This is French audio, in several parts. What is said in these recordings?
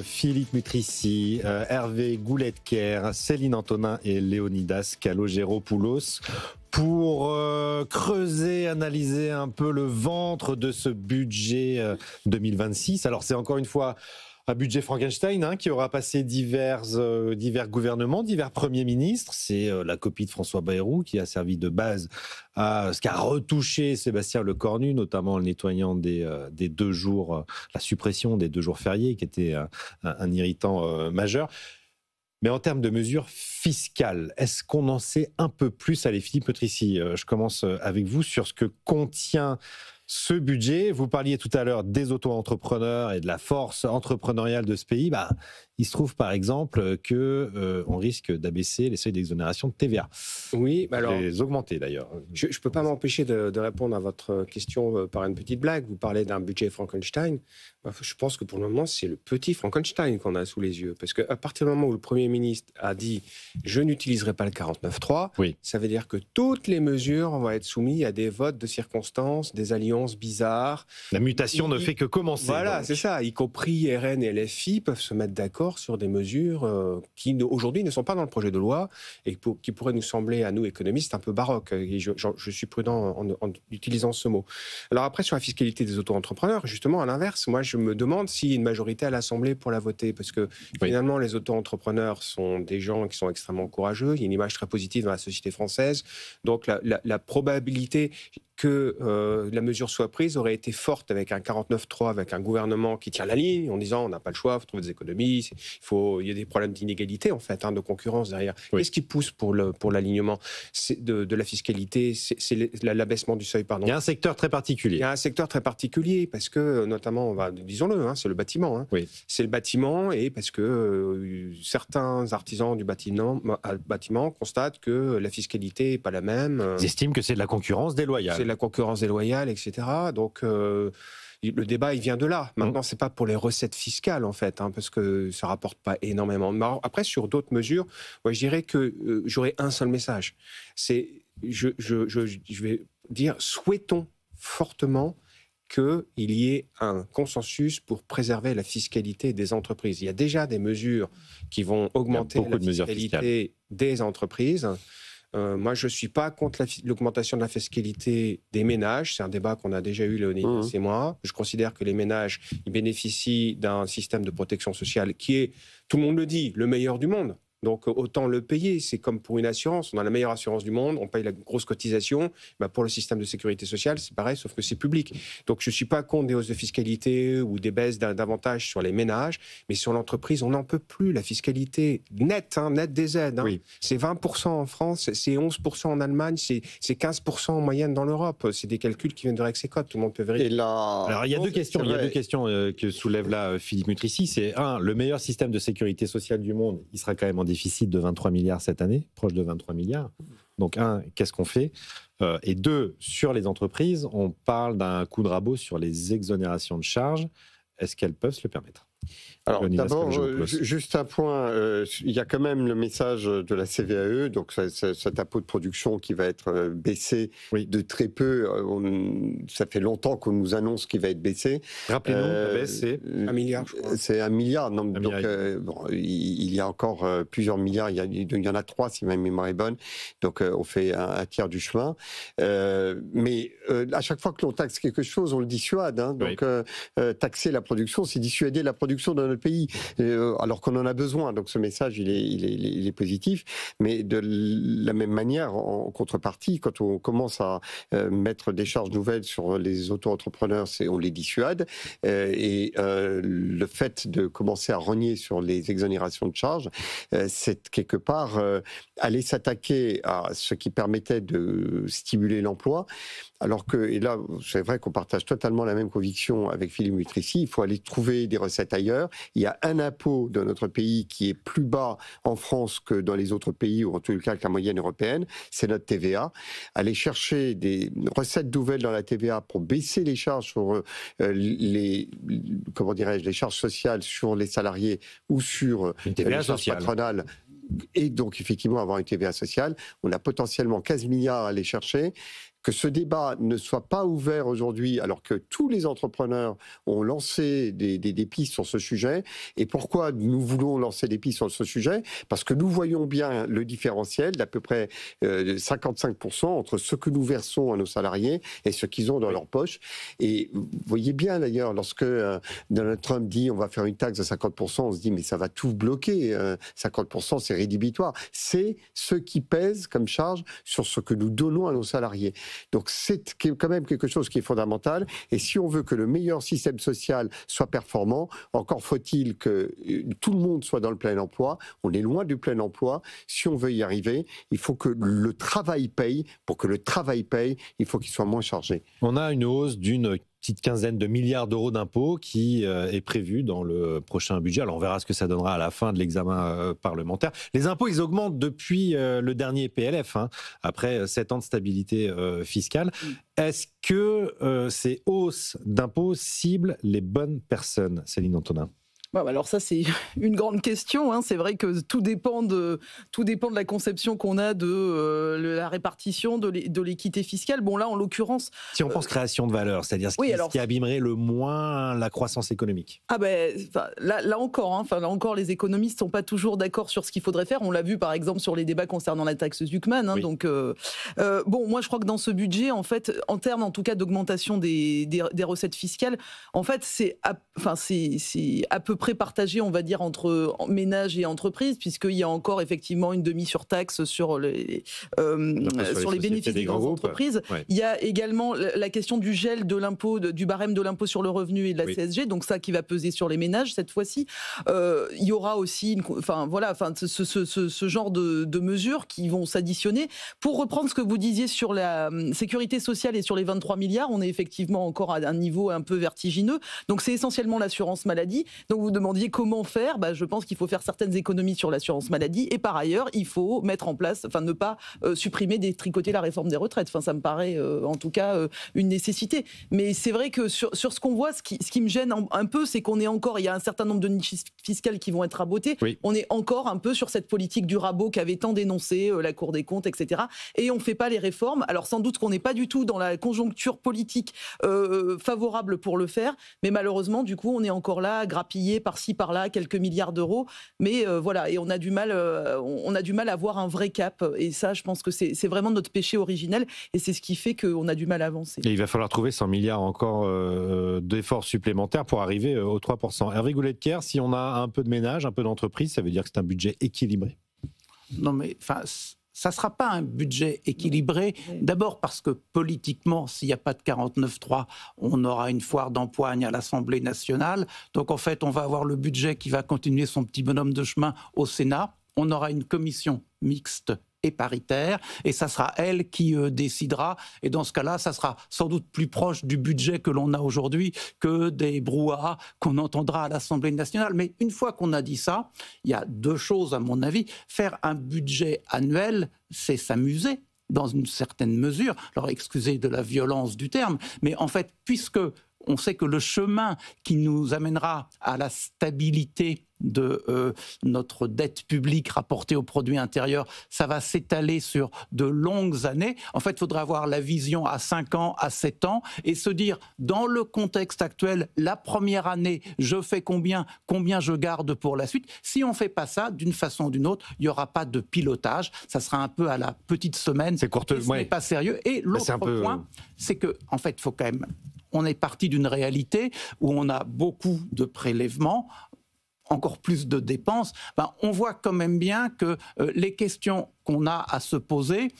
Philippe Mutrici, Hervé Goulet-Kerr, Céline Antonin et Léonidas Kalogéropoulos pour creuser, analyser un peu le ventre de ce budget 2026. Alors c'est encore une fois un budget Frankenstein qui aura passé divers gouvernements, divers premiers ministres. C'est la copie de François Bayrou qui a servi de base à ce qu'a retouché Sébastien Lecornu, notamment en nettoyant des 2 jours, la suppression des 2 jours fériés qui était un irritant majeur. Mais en termes de mesures fiscales, est-ce qu'on en sait un peu plus? Allez, Philippe Mutrici, je commence avec vous sur ce que contient ce budget. Vous parliez tout à l'heure des auto-entrepreneurs et de la force entrepreneuriale de ce pays. Il se trouve par exemple qu'on risque d'abaisser les seuils d'exonération de TVA. Oui, alors les augmenter d'ailleurs. Je ne peux pas m'empêcher de répondre à votre question par une petite blague. Vous parlez d'un budget Frankenstein. Je pense que pour le moment, c'est le petit Frankenstein qu'on a sous les yeux. Parce qu'à partir du moment où le Premier ministre a dit « je n'utiliserai pas le 49.3 », oui, ça veut dire que toutes les mesures vont être soumises à des votes de circonstances, des alliances bizarres. La mutation ne fait que commencer. Voilà, donc. C'est ça. Y compris RN et LFI peuvent se mettre d'accord sur des mesures qui aujourd'hui ne sont pas dans le projet de loi et qui pourraient nous sembler, à nous économistes, un peu baroques. Et je suis prudent en utilisant ce mot. Alors après, sur la fiscalité des auto-entrepreneurs, justement, à l'inverse, moi je me demande s'il y a une majorité à l'Assemblée pour la voter, parce que finalement, les auto-entrepreneurs sont des gens qui sont extrêmement courageux. Il y a une image très positive dans la société française. Donc la probabilité que la mesure soit prise aurait été forte avec un 49.3, avec un gouvernement qui tient la ligne en disant on n'a pas le choix, il faut trouver des économies, il y a des problèmes d'inégalité en fait, de concurrence derrière. Oui. Qu'est-ce qui pousse pour l'alignement de la fiscalité? C'est l'abaissement du seuil, pardon. Il y a un secteur très particulier. Il y a un secteur très particulier parce que notamment, disons-le, c'est le bâtiment. Oui. C'est le bâtiment et parce que certains artisans du bâtiment constatent que la fiscalité n'est pas la même. Ils estiment que c'est de la concurrence déloyale. C'est de la concurrence déloyale, etc. Donc, le débat, il vient de là. Maintenant, c'est pas pour les recettes fiscales, en fait, parce que ça rapporte pas énormément. Mais après, sur d'autres mesures, moi, je dirais que j'aurais un seul message. Je vais dire, souhaitons fortement qu'il y ait un consensus pour préserver la fiscalité des entreprises. Il y a déjà des mesures qui vont augmenter la fiscalité des entreprises. Moi, je ne suis pas contre l'augmentation de la fiscalité des ménages. C'est un débat qu'on a déjà eu, Léonidas et moi. Je considère que les ménages ils bénéficient d'un système de protection sociale qui est, tout le monde le dit, le meilleur du monde. Donc, autant le payer. C'est comme pour une assurance. On a la meilleure assurance du monde, on paye la grosse cotisation. Pour le système de sécurité sociale, c'est pareil, sauf que c'est public. Donc, je ne suis pas contre des hausses de fiscalité ou des baisses d'avantages sur les ménages, mais sur l'entreprise, on n'en peut plus. La fiscalité nette, nette des aides, Oui. c'est 20% en France, c'est 11% en Allemagne, c'est 15% en moyenne dans l'Europe. C'est des calculs qui viennent de Rexecode, tout le monde peut vérifier. Alors, il y a deux questions que soulève là Philippe Mutrici. C'est le meilleur système de sécurité sociale du monde, il sera quand même en déficit de 23 milliards cette année, proche de 23 milliards. Donc, qu'est-ce qu'on fait? Et 2, sur les entreprises, on parle d'un coup de rabot sur les exonérations de charges. Est-ce qu'elles peuvent se le permettre? Alors d'abord, juste un point, il y a quand même le message de la CVAE, donc cet impôt de production qui va être baissé de très peu. Ça fait longtemps qu'on nous annonce qu'il va être baissé. Rappelez-nous, la baisse, c'est 1 milliard, je crois. C'est 1 milliard. Il y a encore plusieurs milliards, il y en a 3 si ma mémoire est bonne, donc on fait un tiers du chemin. Mais à chaque fois que l'on taxe quelque chose, on le dissuade. Donc taxer la production, c'est dissuader la production dans notre pays, alors qu'on en a besoin. Donc ce message, il est positif. Mais de la même manière, en contrepartie, quand on commence à mettre des charges nouvelles sur les auto-entrepreneurs, on les dissuade. Et le fait de commencer à rogner sur les exonérations de charges, c'est quelque part aller s'attaquer à ce qui permettait de stimuler l'emploi. Alors que, et là, c'est vrai qu'on partage totalement la même conviction avec Philippe Mutrici, il faut aller trouver des recettes ailleurs. Il y a un impôt dans notre pays qui est plus bas en France que dans les autres pays, ou en tout cas que la moyenne européenne, c'est notre TVA. Aller chercher des recettes nouvelles dans la TVA pour baisser les charges sur les charges sociales sur les salariés ou sur les charges patronales. Et donc, effectivement, avoir une TVA sociale, on a potentiellement 15 milliards à aller chercher. que ce débat ne soit pas ouvert aujourd'hui, alors que tous les entrepreneurs ont lancé des pistes sur ce sujet. Et pourquoi nous voulons lancer des pistes sur ce sujet? Parce que nous voyons bien le différentiel d'à peu près 55% entre ce que nous versons à nos salariés et ce qu'ils ont dans leur poche. Et vous voyez bien d'ailleurs, lorsque Donald Trump dit on va faire une taxe de 50%, on se dit mais ça va tout bloquer. 50% c'est rédhibitoire. C'est ce qui pèse comme charge sur ce que nous donnons à nos salariés. Donc c'est quand même quelque chose qui est fondamental. Et si on veut que le meilleur système social soit performant, encore faut-il que tout le monde soit dans le plein emploi. On est loin du plein emploi. Si on veut y arriver, il faut que le travail paye. Pour que le travail paye, il faut qu'il soit moins chargé. On a une hausse d'une petite quinzaine de milliards d'euros d'impôts qui est prévue dans le prochain budget. Alors on verra ce que ça donnera à la fin de l'examen parlementaire. Les impôts, ils augmentent depuis le dernier PLF, après 7 ans de stabilité fiscale. Est-ce que ces hausses d'impôts ciblent les bonnes personnes, Céline Antonin ? Bon, alors ça, c'est une grande question. C'est vrai que tout dépend de la conception qu'on a de la répartition, de l'équité fiscale. Bon, là, en l'occurrence... Si on pense création de valeur, c'est-à-dire ce qui abîmerait le moins la croissance économique. Ah ben, là encore, les économistes ne sont pas toujours d'accord sur ce qu'il faudrait faire. On l'a vu, par exemple, sur les débats concernant la taxe Zuckman. Oui. Donc, moi, je crois que dans ce budget, en fait, en termes, en tout cas, d'augmentation des recettes fiscales, en fait, c'est à peu près partagé, on va dire, entre ménages et entreprises, puisqu'il y a encore effectivement une demi-surtaxe sur les bénéfices des grandes entreprises. Ouais. Il y a également la question du gel de l'impôt, du barème de l'impôt sur le revenu et de la CSG, donc ça qui va peser sur les ménages cette fois-ci. Il y aura aussi ce genre de mesures qui vont s'additionner. Pour reprendre ce que vous disiez sur la sécurité sociale et sur les 23 milliards, on est effectivement encore à un niveau un peu vertigineux. Donc c'est essentiellement l'assurance maladie. Donc vous demandiez comment faire, je pense qu'il faut faire certaines économies sur l'assurance maladie et par ailleurs il faut mettre en place, ne pas supprimer, détricoter la réforme des retraites. Ça me paraît en tout cas une nécessité. Mais c'est vrai que sur ce qu'on voit, ce qui me gêne un peu, c'est qu'on est encore, il y a un certain nombre de niches fiscales qui vont être rabotées. Oui. On est encore un peu sur cette politique du rabot qu'avait tant dénoncé la Cour des comptes, etc. Et on ne fait pas les réformes. Alors sans doute qu'on n'est pas du tout dans la conjoncture politique favorable pour le faire, mais malheureusement du coup on est encore là, grappillé par-ci par-là, quelques milliards d'euros, mais voilà, et on a du mal à avoir un vrai cap, et ça je pense que c'est vraiment notre péché originel, et c'est ce qui fait qu'on a du mal à avancer. Et il va falloir trouver 100 milliards encore d'efforts supplémentaires pour arriver aux 3%. Hervé Goulet-Kerr, si on a un peu de ménage, un peu d'entreprise, ça veut dire que c'est un budget équilibré? Non mais, ça ne sera pas un budget équilibré, d'abord parce que politiquement, s'il n'y a pas de 49.3, on aura une foire d'empoigne à l'Assemblée nationale. Donc en fait, on va avoir le budget qui va continuer son petit bonhomme de chemin au Sénat. On aura une commission mixte et paritaire, et ça sera elle qui décidera, et dans ce cas-là, ça sera sans doute plus proche du budget que l'on a aujourd'hui que des brouhahas qu'on entendra à l'Assemblée nationale. Mais une fois qu'on a dit ça, il y a deux choses à mon avis. Faire un budget annuel, c'est s'amuser dans une certaine mesure. Alors excusez de la violence du terme, mais en fait, puisque on sait que le chemin qui nous amènera à la stabilité de notre dette publique rapportée au produit intérieur, ça va s'étaler sur de longues années. En fait, il faudra avoir la vision à 5 ans, à 7 ans, et se dire, dans le contexte actuel, la première année, je fais combien je garde pour la suite. Si on ne fait pas ça, d'une façon ou d'une autre, il n'y aura pas de pilotage. Ça sera un peu à la petite semaine. C'est courteux. Ce n'est pas sérieux. Et l'autre point, c'est que, en fait, il faut quand même... On est parti d'une réalité où on a beaucoup de prélèvements, encore plus de dépenses. On voit quand même bien que les questions qu'on a à se poser,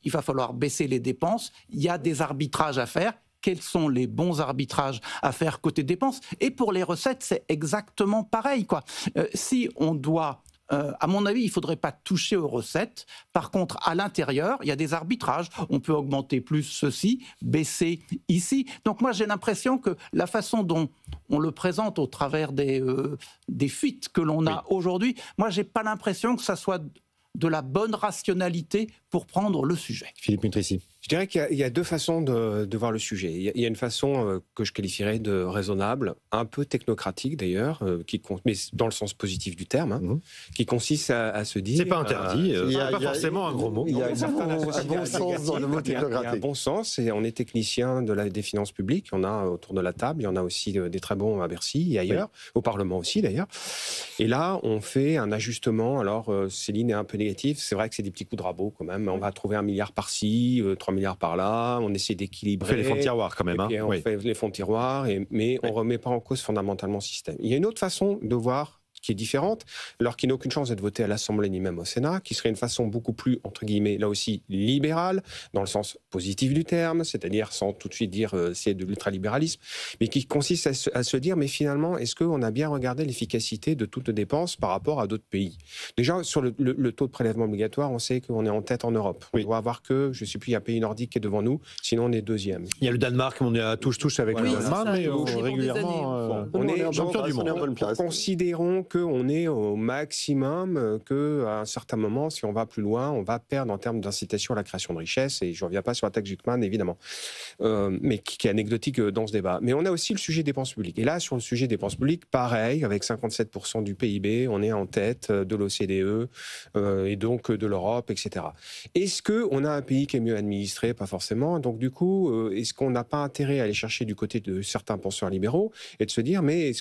il va falloir baisser les dépenses, il y a des arbitrages à faire. Quels sont les bons arbitrages à faire côté dépenses? Et pour les recettes, c'est exactement pareil, quoi. Si on doit... à mon avis, il ne faudrait pas toucher aux recettes. Par contre, à l'intérieur, il y a des arbitrages. On peut augmenter plus ceci, baisser ici. Donc moi, j'ai l'impression que la façon dont on le présente au travers des fuites que l'on a aujourd'hui, moi, je n'ai pas l'impression que ça soit de la bonne rationalité pour prendre le sujet. Philippe Mutrici. Je dirais qu'il y a deux façons de voir le sujet. Il y a une façon que je qualifierais de raisonnable, un peu technocratique d'ailleurs, mais dans le sens positif du terme, qui consiste à se dire... C'est pas interdit, pas forcément un gros mot. Il y a un bon sens dans le mot technocratique. Il y a un bon sens, et on est technicien des finances publiques, il y en a autour de la table, il y en a aussi des très bons à Bercy et ailleurs, au Parlement aussi d'ailleurs. Et là, on fait un ajustement. Alors, Céline est un peu négative, c'est vrai que c'est des petits coups de rabot quand même. On va trouver 1 milliard par-ci, 3 milliards par là, on essaie d'équilibrer. On fait les fonds de tiroir quand même. On fait les fonds de tiroir, mais on ne remet pas en cause fondamentalement le système. Il y a une autre façon de voir qui est différente, alors qu'il n'a aucune chance d'être voté à l'Assemblée ni même au Sénat, qui serait une façon beaucoup plus, entre guillemets, là aussi, libérale, dans le sens positif du terme, c'est-à-dire sans tout de suite dire c'est de l'ultralibéralisme, mais qui consiste à se dire, mais finalement, est-ce qu'on a bien regardé l'efficacité de toute dépense par rapport à d'autres pays? Déjà, sur le taux de prélèvement obligatoire, on sait qu'on est en tête en Europe. On doit avoir que, je ne sais plus, il y a un pays nordique qui est devant nous, sinon on est deuxième. Il y a le Danemark, on est à touche avec le Danemark, mais régulièrement, on est champion du monde. Considérons qu'on est au maximum, qu'à un certain moment, si on va plus loin, on va perdre en termes d'incitation à la création de richesse, et je ne reviens pas sur la taxe Zuckman, évidemment, mais qui est anecdotique dans ce débat. Mais on a aussi le sujet des dépenses publiques. Et là, sur le sujet des dépenses publiques, pareil, avec 57% du PIB, on est en tête de l'OCDE et donc de l'Europe, etc. Est-ce qu'on a un pays qui est mieux administré? Pas forcément. Donc du coup, est-ce qu'on n'a pas intérêt à aller chercher du côté de certains penseurs libéraux et de se dire, mais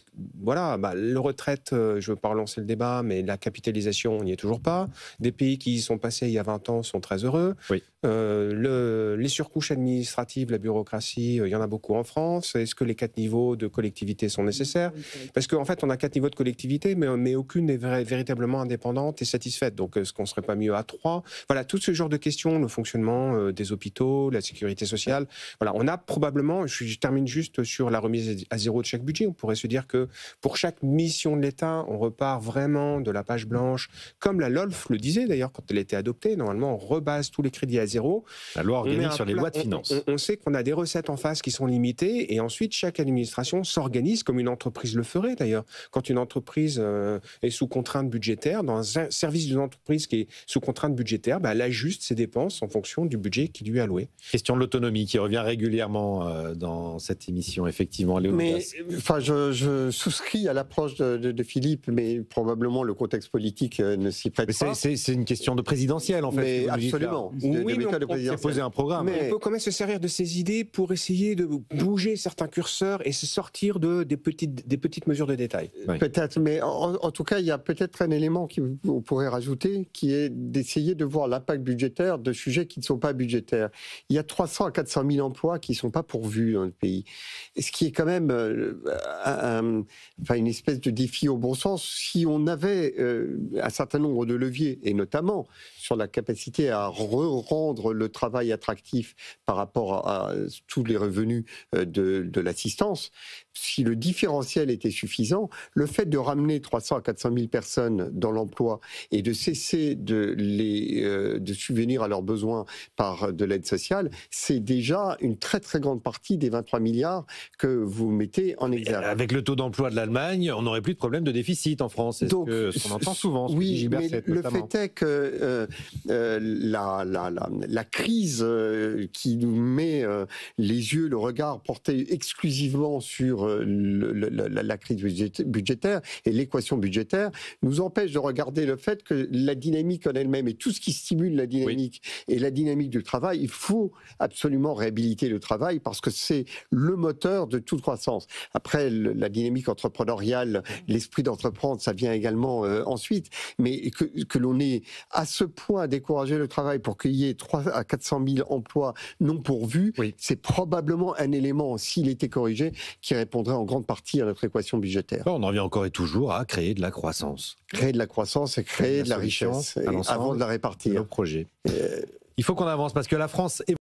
voilà, le retraite, je ne veux pas relancer le débat, mais la capitalisation, on n'y est toujours pas. Des pays qui y sont passés il y a 20 ans sont très heureux. Oui. Les surcouches administratives, la bureaucratie, il y en a beaucoup en France. Est-ce que les 4 niveaux de collectivité sont nécessaires? Parce qu'en fait, on a 4 niveaux de collectivité, mais aucune n'est véritablement indépendante et satisfaite. Donc, est-ce qu'on ne serait pas mieux à 3? Voilà, tout ce genre de questions, le fonctionnement des hôpitaux, la sécurité sociale. Voilà, on a probablement, je termine juste sur la remise à zéro de chaque budget. On pourrait se dire que pour chaque mission de l'État, on repart vraiment de la page blanche, comme la LOLF le disait d'ailleurs quand elle était adoptée. Normalement, on rebase tous les crédits à zéro. La loi organique sur les lois de finances. On sait qu'on a des recettes en face qui sont limitées, et ensuite chaque administration s'organise comme une entreprise le ferait d'ailleurs. Quand une entreprise est sous contrainte budgétaire, dans un service d'une entreprise qui est sous contrainte budgétaire, elle ajuste ses dépenses en fonction du budget qui lui est alloué. Question de l'autonomie qui revient régulièrement dans cette émission, effectivement. Mais je souscris à l'approche de Philippe, mais probablement le contexte politique ne s'y prête pas. C'est une question de présidentielle, en fait. Mais absolument. Oui, mais on poser un programme. Mais on peut quand même se servir de ces idées pour essayer de bouger certains curseurs et se sortir des petites mesures de détail. Oui. Peut-être, mais en tout cas, il y a peut-être un élément qu'on pourrait rajouter, qui est d'essayer de voir l'impact budgétaire de sujets qui ne sont pas budgétaires. Il y a 300 à 400 000 emplois qui ne sont pas pourvus dans le pays. Ce qui est quand même une espèce de défi au bon sens. Si on avait un certain nombre de leviers, et notamment sur la capacité à rendre le travail attractif par rapport à tous les revenus de l'assistance, si le différentiel était suffisant, le fait de ramener 300 à 400 000 personnes dans l'emploi et de cesser de subvenir à leurs besoins par de l'aide sociale, c'est déjà une très très grande partie des 23 milliards que vous mettez en exergue. Avec le taux d'emploi de l'Allemagne, on n'aurait plus de problème de déficit en France. Donc, ce qu'on entend souvent. Oui, mais le fait est que la crise qui nous met les yeux, le regard porté exclusivement sur la crise budgétaire et l'équation budgétaire nous empêche de regarder le fait que la dynamique en elle-même et tout ce qui stimule la dynamique et la dynamique du travail, il faut absolument réhabiliter le travail parce que c'est le moteur de toute croissance. Après, la dynamique entrepreneuriale, l'esprit d'entreprendre, ça vient également ensuite, mais que l'on ait à ce point découragé le travail pour qu'il y ait 300 à 400 000 emplois non pourvus, c'est probablement un élément, s'il était corrigé, qui répondrait en grande partie à notre équation budgétaire. On en revient encore et toujours à créer de la croissance. Créer de la croissance et créer de la richesse avant de la répartir. Le projet. Il faut qu'on avance parce que la France est